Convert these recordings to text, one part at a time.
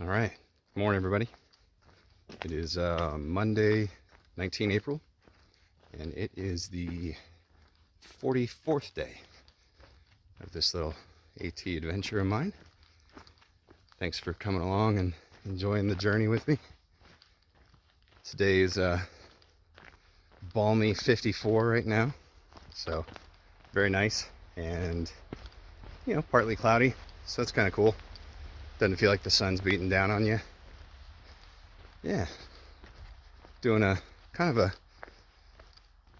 All right. Good morning, everybody. It is Monday, 19 April, and it is the 44th day of this little AT adventure of mine. Thanks for coming along and enjoying the journey with me. Today is balmy 54 right now, so very nice, and partly cloudy, so it's kind of cool. Doesn't feel like the sun's beating down on you. Yeah, doing a kind of a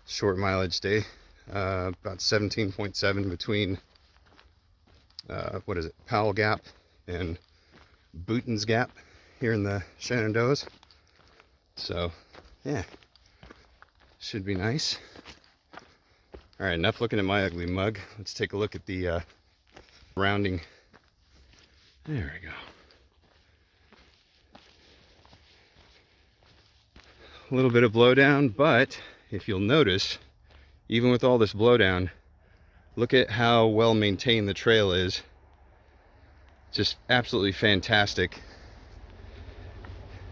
short mileage day, about 17.7 between Powell Gap and Bootens Gap here in the Shenandoahs. So yeah, should be nice. All right, enough looking at my ugly mug. Let's take a look at the rounding. There we go. A little bit of blowdown, but if you'll notice, even with all this blowdown, look at how well maintained the trail is. Just absolutely fantastic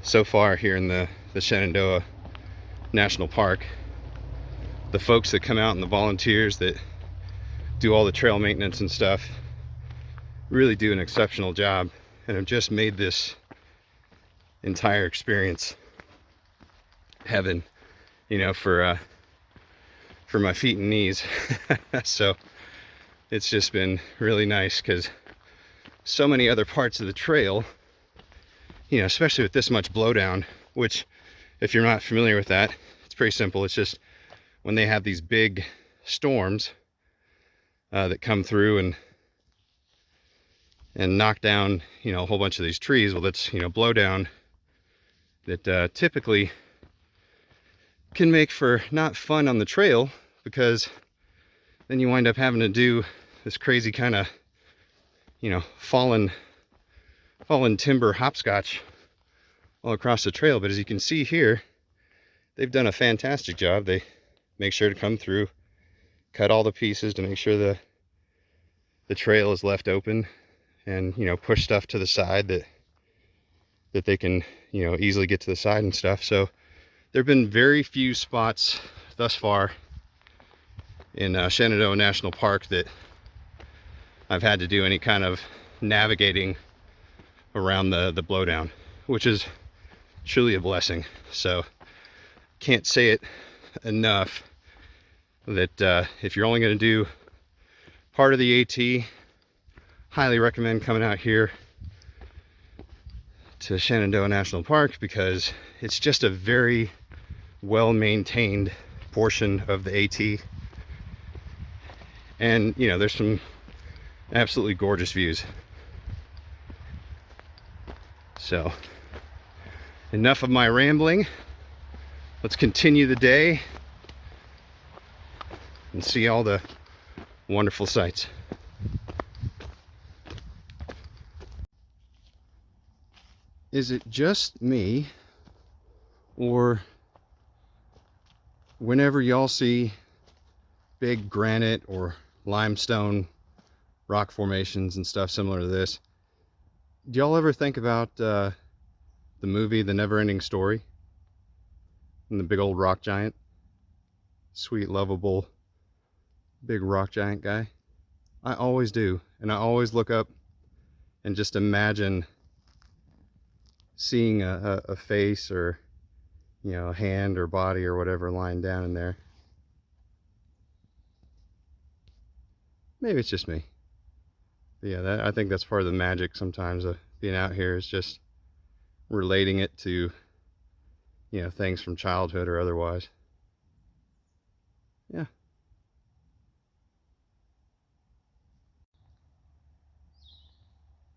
so far here in the Shenandoah National Park. The folks that come out and the volunteers that do all the trail maintenance and stuff really do an exceptional job, and have just made this entire experience heaven, for my feet and knees. So it's just been really nice, because so many other parts of the trail, especially with this much blowdown, which if you're not familiar with that, it's pretty simple. It's just when they have these big storms that come through and knock down, a whole bunch of these trees. Well, that's, blowdown that typically can make for not fun on the trail, because then you wind up having to do this crazy kind of, fallen timber hopscotch all across the trail. But as you can see here, they've done a fantastic job. They make sure to come through, cut all the pieces to make sure the trail is left open, and push stuff to the side that they can easily get to the side and stuff. So there have been very few spots thus far in Shenandoah National Park that I've had to do any kind of navigating around the blowdown, which is truly a blessing. So can't say it enough that if you're only going to do part of the AT, highly recommend coming out here to Shenandoah National Park, because it's just a very well maintained portion of the AT, and there's some absolutely gorgeous views. So enough of my rambling. Let's continue the day and see all the wonderful sights. Is it just me, or whenever y'all see big granite or limestone rock formations and stuff similar to this, do y'all ever think about the movie The Never-Ending Story and the big old rock giant? Sweet, lovable, big rock giant guy. I always do, and I always look up and just imagine seeing a face, or a hand or body or whatever lying down in there. Maybe it's just me. But yeah, I think that's part of the magic sometimes of being out here, is just relating it to things from childhood or otherwise. Yeah.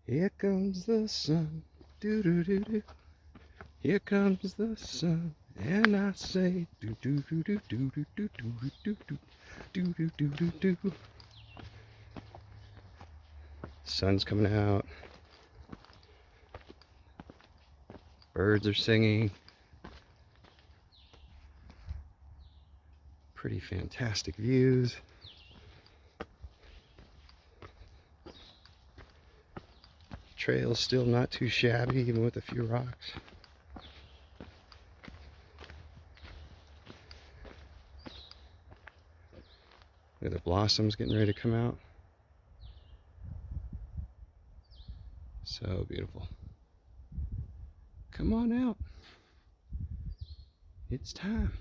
Here comes the sun, do do do do. Here comes the sun, and I say do do do do do do do do do do do do do do. Sun's coming out. Birds are singing. Pretty fantastic views. trail's still not too shabby, even with a few rocks. Look at the blossoms getting ready to come out. So beautiful. Come on out. It's time.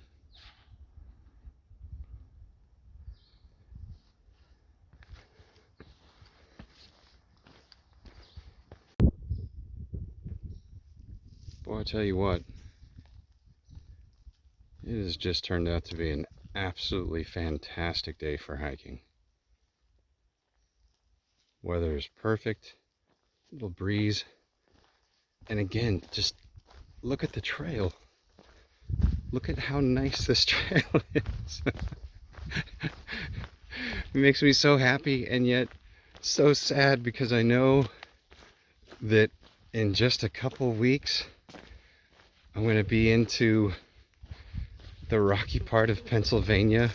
Boy, I tell you what, it has just turned out to be an absolutely fantastic day for hiking. Weather is perfect, little breeze, and again, just look at the trail. Look at how nice this trail is. It makes me so happy and yet so sad, because I know that in just a couple weeks I'm going to be into the rocky part of Pennsylvania,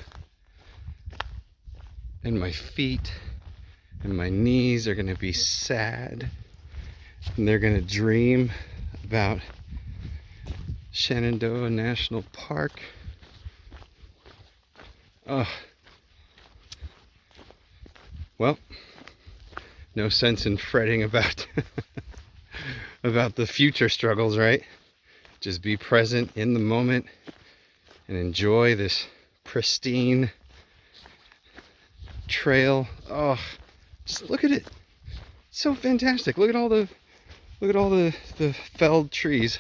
and my feet and my knees are going to be sad, and they're going to dream about Shenandoah National Park. Oh, well, no sense in fretting about about the future struggles, right? Just be present in the moment and enjoy this pristine trail. Oh, just look at it. It's so fantastic. Look at all the felled trees,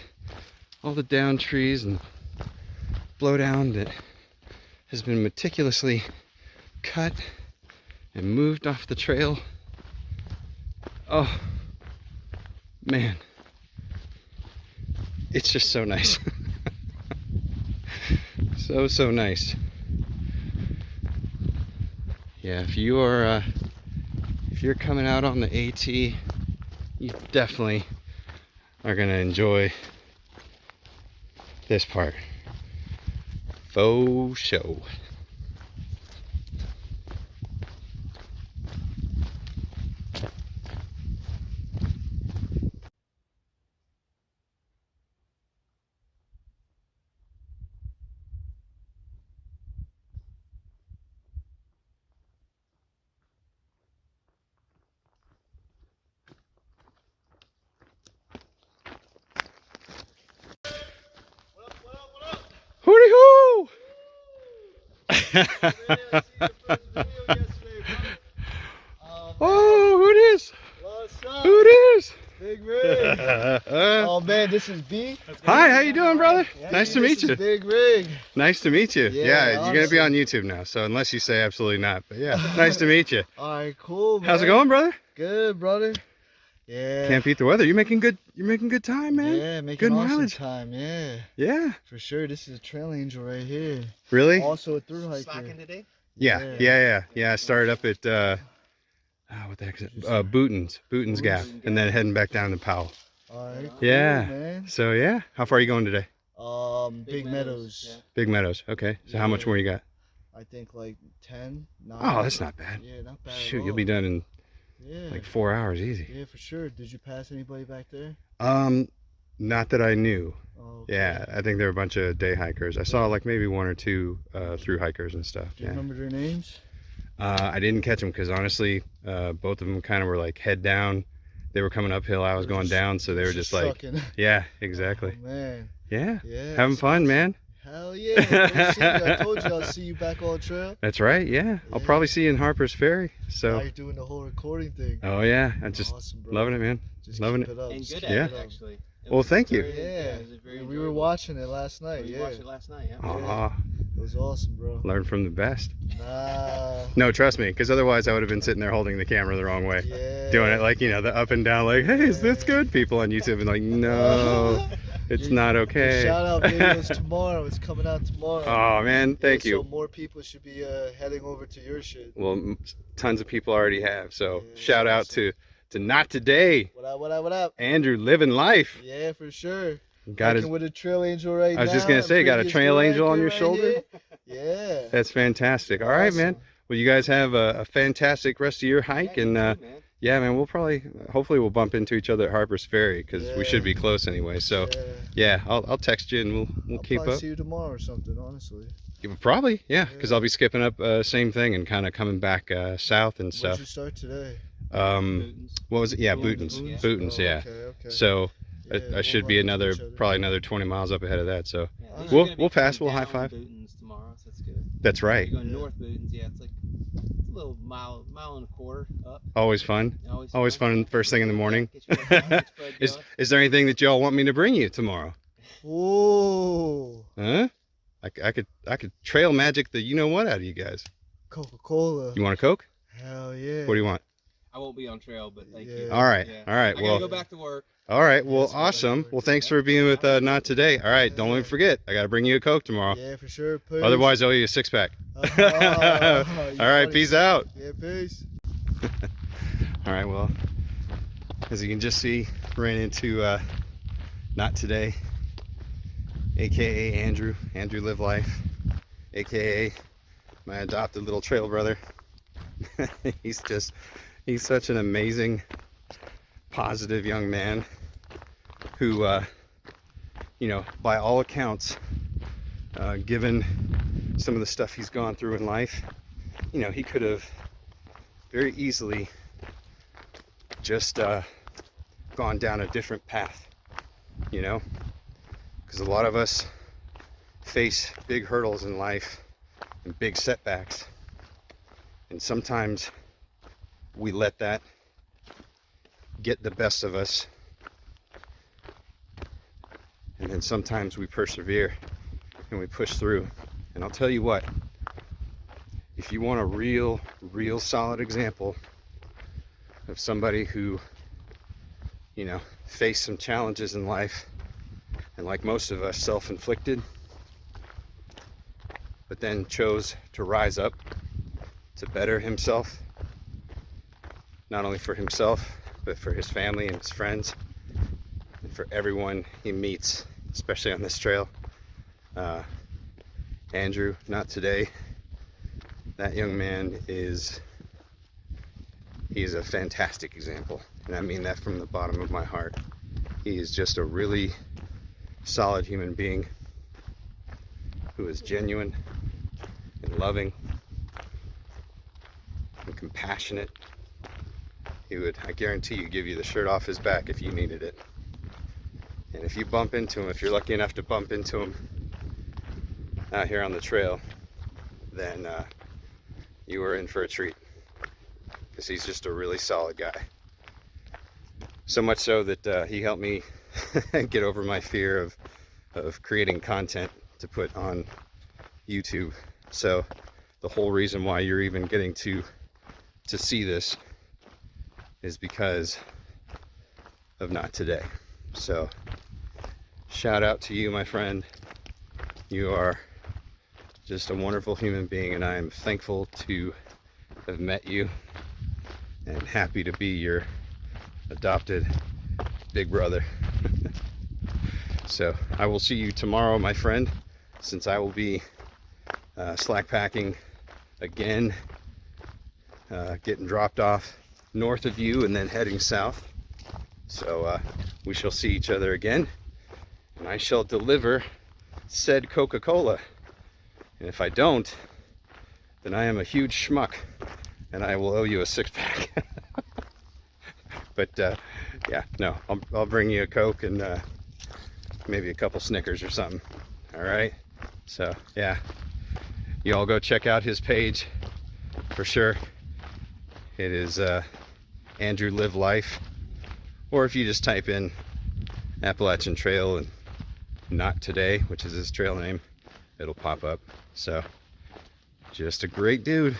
all the down trees and blowdown that has been meticulously cut and moved off the trail. Oh man, it's just so nice. So nice. Yeah, if you're coming out on the AT, you definitely are gonna enjoy this part. Faux show. Hooty hoo! Oh, who it is? What's up? Who it is? Big Rig. Oh man, this is B. Hi, how you doing, brother? Yeah, Nice to meet you. Big Rig. Nice to meet you. Yeah, you're gonna be awesome. on YouTube now, so unless you say absolutely not, but yeah, nice to meet you. All right, cool. Man. How's it going, brother? Good, brother. Yeah. Can't beat the weather. You're making good time, man. Yeah, making good awesome mileage. time. Yeah. Yeah. For sure. This is a trail angel right here. Really? Also a through hiker. Slacking today? Yeah. I started up at what the heck is it? Bootens Gap, and then heading back down to Powell. All right. Cool, Yeah. man. So yeah, how far are you going today? Big Meadows. Big Meadows. Okay. So how much more you got? I think like 10. 9. Oh, that's not bad. Yeah, not bad. Shoot, at you'll be done in all. like 4 hours easy. Yeah, for sure. Did you pass anybody back there? Not that I knew. Oh, okay. Yeah, I think there were a bunch of day hikers. I saw like maybe 1 or 2 through hikers and stuff. Do you Yeah. remember their names? I didn't catch them because honestly, both of them kind of were like head down. They were coming uphill. I was going down, so they were just like, sucking. yeah, exactly. Oh, man. Yeah, Yeah. having fun, man. Hell yeah. We'll see you. I told you I'll see you back on trail. That's right. Yeah, I'll Yeah. probably see you in Harper's Ferry. Now So, you're doing the whole recording thing. oh yeah, I'm just Awesome, bro. loving it, man. Just loving keep it. up. And Just good keep at Yeah. it, up. actually. It Well, was thank you. very- Yeah. it was very We were enjoyable. watching it last night. We Yeah. watched it last night, yeah. Aw, It was awesome, bro. learn from the best. Nah. No, trust me, because otherwise I would have been sitting there holding the camera the wrong way. Yeah. Doing it like, you know, the up and down, like, hey, is this good? People on YouTube and like, no, it's not okay. Shout out videos tomorrow. It's coming out tomorrow. Oh man, thank Yeah, you. So more people should be heading over to your shit. Well, tons of people already have. So Yeah, shout out to Not Today, What up, what up, what up? Andrew, living life. Yeah, for sure. Got his. Hiking with a trail angel right now. I was just gonna say, got a previous trail tour angel on hiker your right shoulder? here. Yeah. That's fantastic. All right, man. Awesome. Well, you guys have a fantastic rest of your hike, Yeah, and you too, man. Yeah, man, hopefully we'll bump into each other at Harper's Ferry because we should Yeah. be close anyway. So, yeah, I'll text you and we'll I'll keep probably up. see you tomorrow or something, honestly. Yeah, probably, yeah, because Yeah. I'll be skipping up same thing and kind of coming back south and Where'd stuff. you start today? Bootens. What was it? Yeah, Bootens, Bootens. yeah. Bootens, Oh, yeah. okay. So Yeah, I we'll should run be into each other. probably another 20 miles up ahead of that. So Yeah, at least We'll- you're gonna be we'll pass, coming we'll high down five. Bootens tomorrow, so that's good. That's right. You're going north Bootens, yeah, it's like it's a little mile and a quarter up. Always fun. Always fun first thing in the morning. Get your bread going. Is there anything that y'all want me to bring you tomorrow? Whoa. Huh? I could trail magic the you know what out of you guys. Coca-Cola. You want a Coke? Hell yeah. What do you want? I won't be on trail, but thank you. Yeah. All right. Yeah. All right. I Well, gotta go back to work. all right. Well, Yes, we'll awesome. work. Well, thanks for being with Not Today. All right. Don't let me forget. I got to bring you a Coke tomorrow. Yeah, for sure. Peace. Otherwise, I owe you a 6-pack. You All right. funny. Peace out. Yeah, peace. All right. Well, as you can just see, ran into Not Today, aka Andrew Live Life, aka my adopted little trail brother. he's such an amazing, positive young man who you know, by all accounts, given some of the stuff he's gone through in life, you know, he could have very easily just gone down a different path, you know, because a lot of us face big hurdles in life and big setbacks, and sometimes we let that get the best of us, and then sometimes we persevere and we push through. And I'll tell you what, if you want a real solid example of somebody who, you know, faced some challenges in life, and like most of us, self-inflicted, but then chose to rise up to better himself, not only for himself, but for his family and his friends, and for everyone he meets, especially on this trail. Andrew, Not Today, that young man he's a fantastic example, and I mean that from the bottom of my heart. He is just a really solid human being who is genuine and loving and compassionate. He would, I guarantee you, give you the shirt off his back if you needed it. And if you bump into him, if you're lucky enough to bump into him out here on the trail, then you are in for a treat, because he's just a really solid guy. So much so that he helped me get over my fear of creating content to put on YouTube. So the whole reason why you're even getting to see this is because of Not Today. So shout out to you, my friend. You are just a wonderful human being, and I am thankful to have met you and happy to be your adopted big brother. So I will see you tomorrow, my friend, since I will be slack packing again, getting dropped off north of you and then heading south. So we shall see each other again, and I shall deliver said Coca-Cola. And if I don't, then I am a huge schmuck, and I will owe you a 6-pack. But yeah, no, I'll bring you a Coke and maybe a couple Snickers or something. All right. So yeah, you all go check out his page for sure. It is Andrew Live Life, or if you just type in Appalachian Trail and Not Today, which is his trail name, it'll pop up. So just a great dude.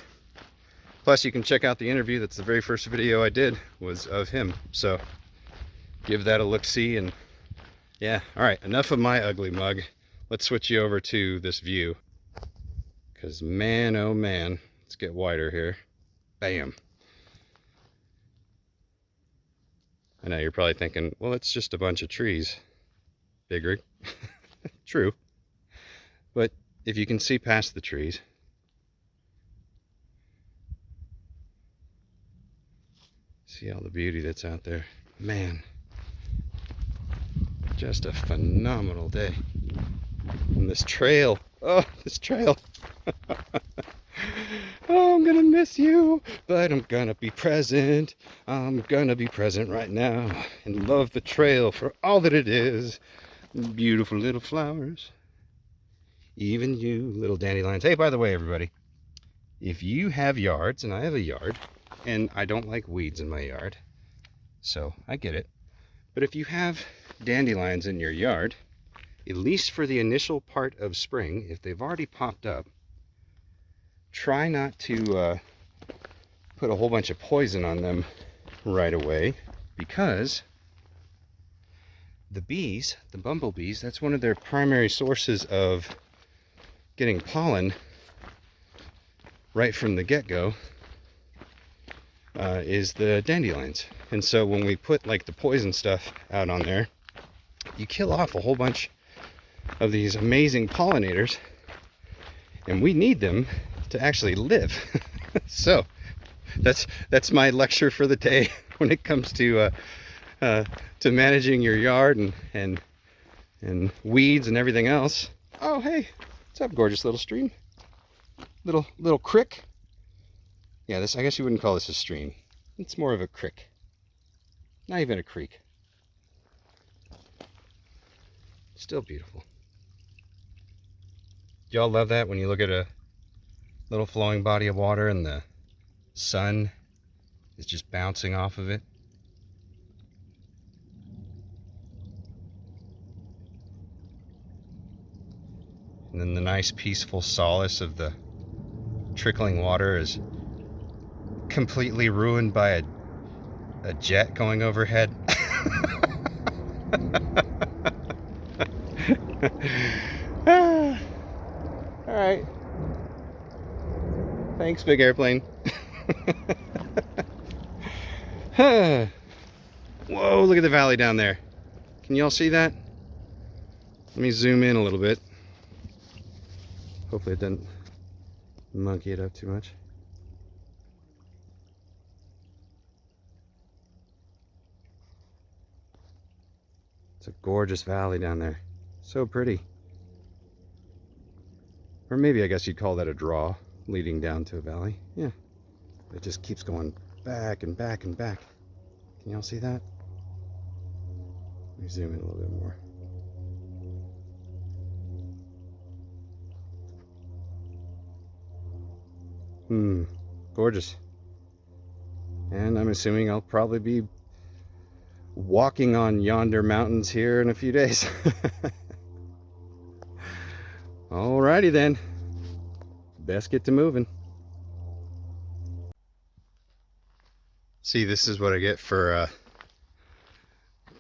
Plus you can check out the interview. That's the very first video I did, was of him. So give that a look-see. And yeah, all right, enough of my ugly mug. Let's switch you over to this view, because man, oh man, let's get wider here. Bam. I know you're probably thinking, well, it's just a bunch of trees. Big rig. True. But if you can see past the trees, See all the beauty that's out there. Man, just a phenomenal day. And this trail, oh, this trail. Oh, I'm gonna miss you, but I'm gonna be present. I'm gonna be present right now and love the trail for all that it is. Beautiful little flowers. Even you, little dandelions. Hey, by the way, everybody, if you have yards, and I have a yard, and I don't like weeds in my yard, so I get it. But if you have dandelions in your yard, at least for the initial part of spring, if they've already popped up, try not to put a whole bunch of poison on them right away, because the bees, the bumblebees, that's one of their primary sources of getting pollen right from the get-go, is the dandelions. And so when we put like the poison stuff out on there, you kill off a whole bunch of these amazing pollinators, and we need them to actually live. So that's my lecture for the day when it comes to managing your yard and weeds and everything else. Oh, hey, what's up, gorgeous little stream? Little creek. Yeah, this, I guess you wouldn't call this a stream. It's more of a creek. Not even a creek. Still beautiful. Y'all love that when you look at a little flowing body of water and the sun is just bouncing off of it? And then the nice peaceful solace of the trickling water is completely ruined by a jet going overhead. All right. Thanks, big airplane. Whoa, look at the valley down there. Can y'all see that? Let me zoom in a little bit. Hopefully it doesn't monkey it up too much. It's a gorgeous valley down there. So pretty. Or maybe I guess you'd call that a draw leading down to a valley. Yeah. It just keeps going back and back and back. Can y'all see that? Let me zoom in a little bit more. Gorgeous. And I'm assuming I'll probably be walking on yonder mountains here in a few days. Alrighty then. Best get to moving. See, this is what I get for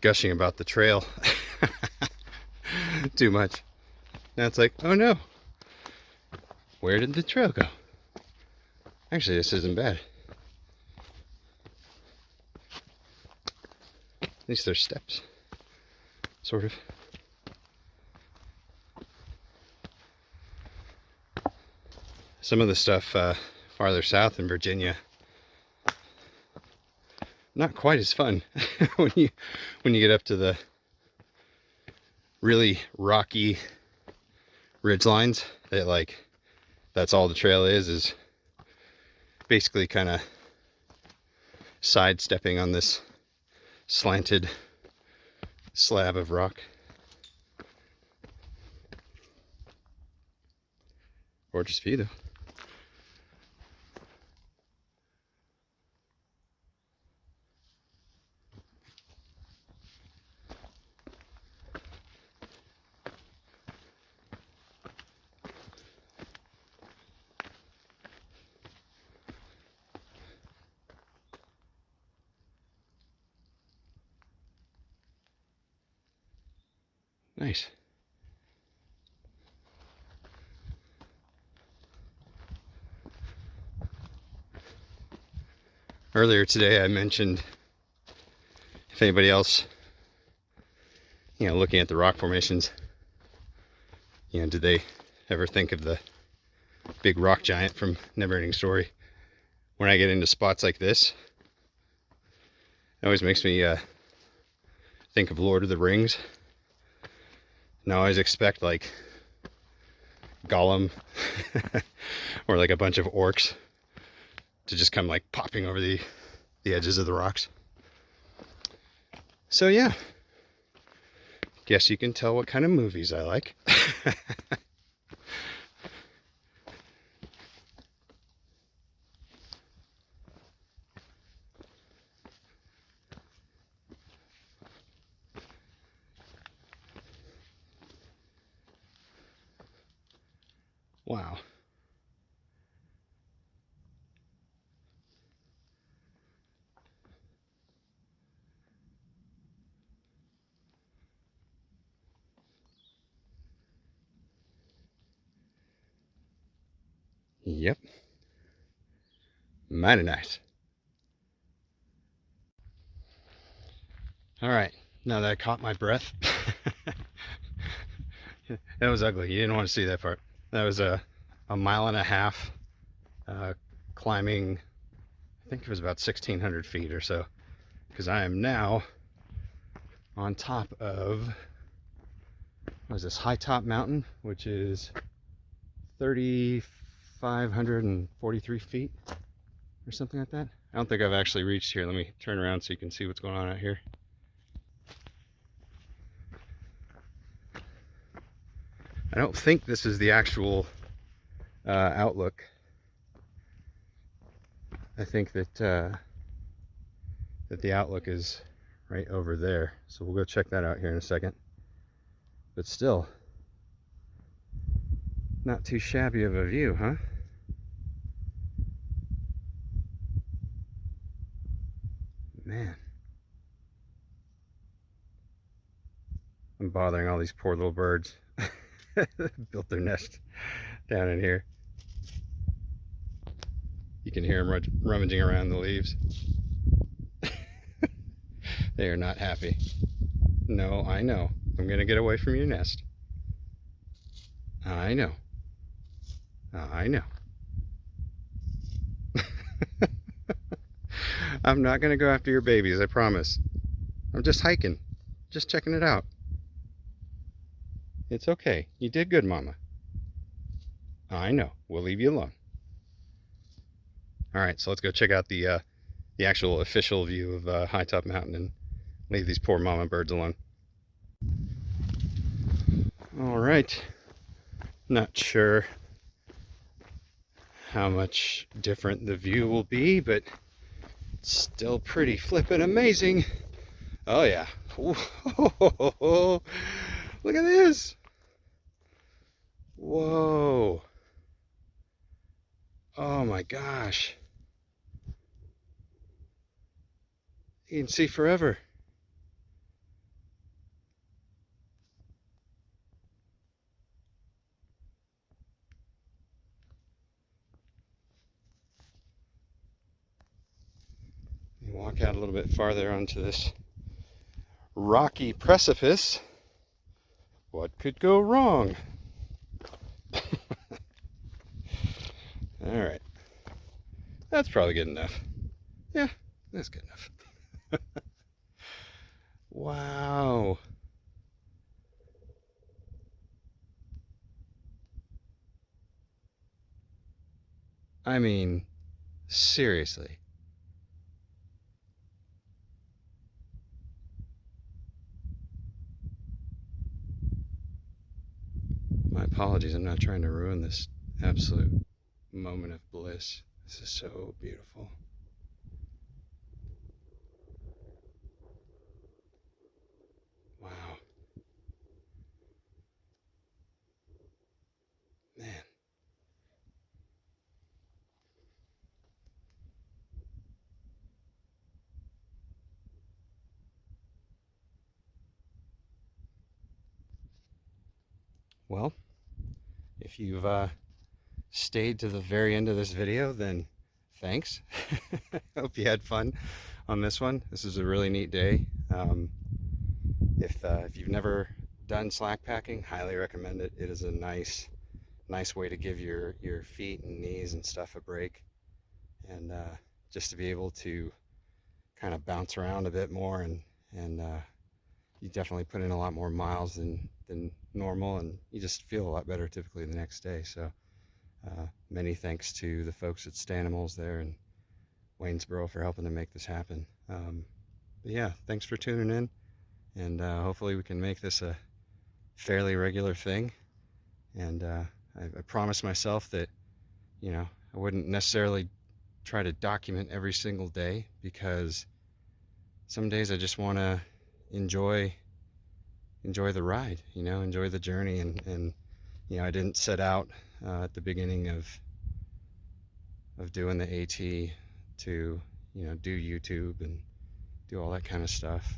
gushing about the trail too much. Now it's like, oh no, where did the trail go? Actually, this isn't bad. At least there's steps, sort of. Some of the stuff farther south in Virginia, not quite as fun when you get up to the really rocky ridge lines. That like, that's all the trail is basically kind of sidestepping on this slanted slab of rock. Gorgeous view though. Nice. Earlier today I mentioned if anybody else, looking at the rock formations, did they ever think of the big rock giant from Neverending Story? When I get into spots like this, It always makes me think of Lord of the Rings. And I always expect like Gollum or like a bunch of orcs to just come like popping over the edges of the rocks. So yeah, guess you can tell what kind of movies I like. Wow. Yep. Mighty nice. All right. Now that I caught my breath. That was ugly. You didn't want to see that part. That was a 1.5 miles climbing, I think it was about 1,600 feet or so. Because I am now on top of, what is this, High Top Mountain, which is 3,543 feet or something like that. I don't think I've actually reached here. Let me turn around so you can see what's going on out here. I don't think this is the actual outlook. I think that that the outlook is right over there. So we'll go check that out here in a second. But still, not too shabby of a view, huh? Man. I'm bothering all these poor little birds. Built their nest down in here. You can hear them rummaging around the leaves. They are not happy. No, I know. I'm gonna get away from your nest. I know. I know. I'm not gonna go after your babies, I promise. I'm just hiking. Just checking it out. It's okay. You did good, Mama. I know. We'll leave you alone. All right, so let's go check out the actual official view of High Top Mountain and leave these poor mama birds alone. All right. Not sure how much different the view will be, but it's still pretty flippin' amazing. Oh yeah. Whoa. Look at this. Whoa. Oh my gosh. You can see forever. You walk out a little bit farther onto this rocky precipice. What could go wrong? All right. That's probably good enough. Yeah, that's good enough. Wow. I mean, seriously. My apologies, I'm not trying to ruin this absolute moment of bliss. This is so beautiful. Wow. Man. Well, if you've stayed to the very end of this video, then thanks. Hope you had fun on this one. This is a really neat day. If you've never done slack packing, highly recommend it. It is a nice way to give your feet and knees and stuff a break, and just to be able to kind of bounce around a bit more, and you definitely put in a lot more miles than normal, and you just feel a lot better typically the next day. So many thanks to the folks at Stanimals there in Waynesboro for helping to make this happen. But yeah, thanks for tuning in, and hopefully we can make this a fairly regular thing. And I promised myself that, you know, I wouldn't necessarily try to document every single day, because some days I just want to enjoy the ride, you know, enjoy the journey. And you know, I didn't set out at the beginning of doing the AT to, you know, do YouTube and do all that kind of stuff.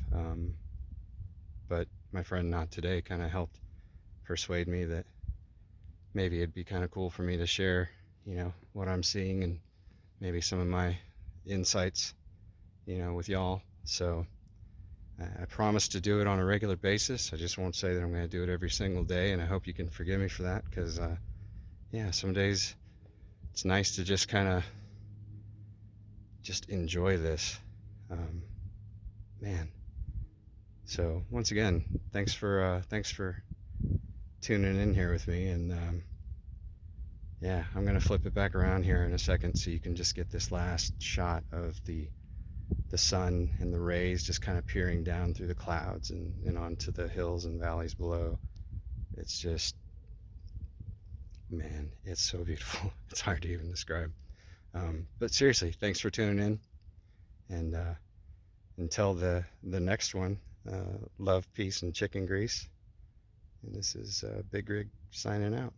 But my friend Not Today kind of helped persuade me that maybe it'd be kind of cool for me to share, you know, what I'm seeing and maybe some of my insights, you know, with y'all. So I promise to do it on a regular basis. I just won't say that I'm going to do it every single day, and I hope you can forgive me for that, because yeah, some days it's nice to just kind of just enjoy this, man. So once again, thanks for tuning in here with me, and yeah, I'm gonna flip it back around here in a second so you can just get this last shot of the sun and the rays just kind of peering down through the clouds and onto the hills and valleys below. It's just, man, it's so beautiful. It's hard to even describe. But seriously, thanks for tuning in, and until the next one, love, peace, and chicken grease. And this is Big Rig signing out.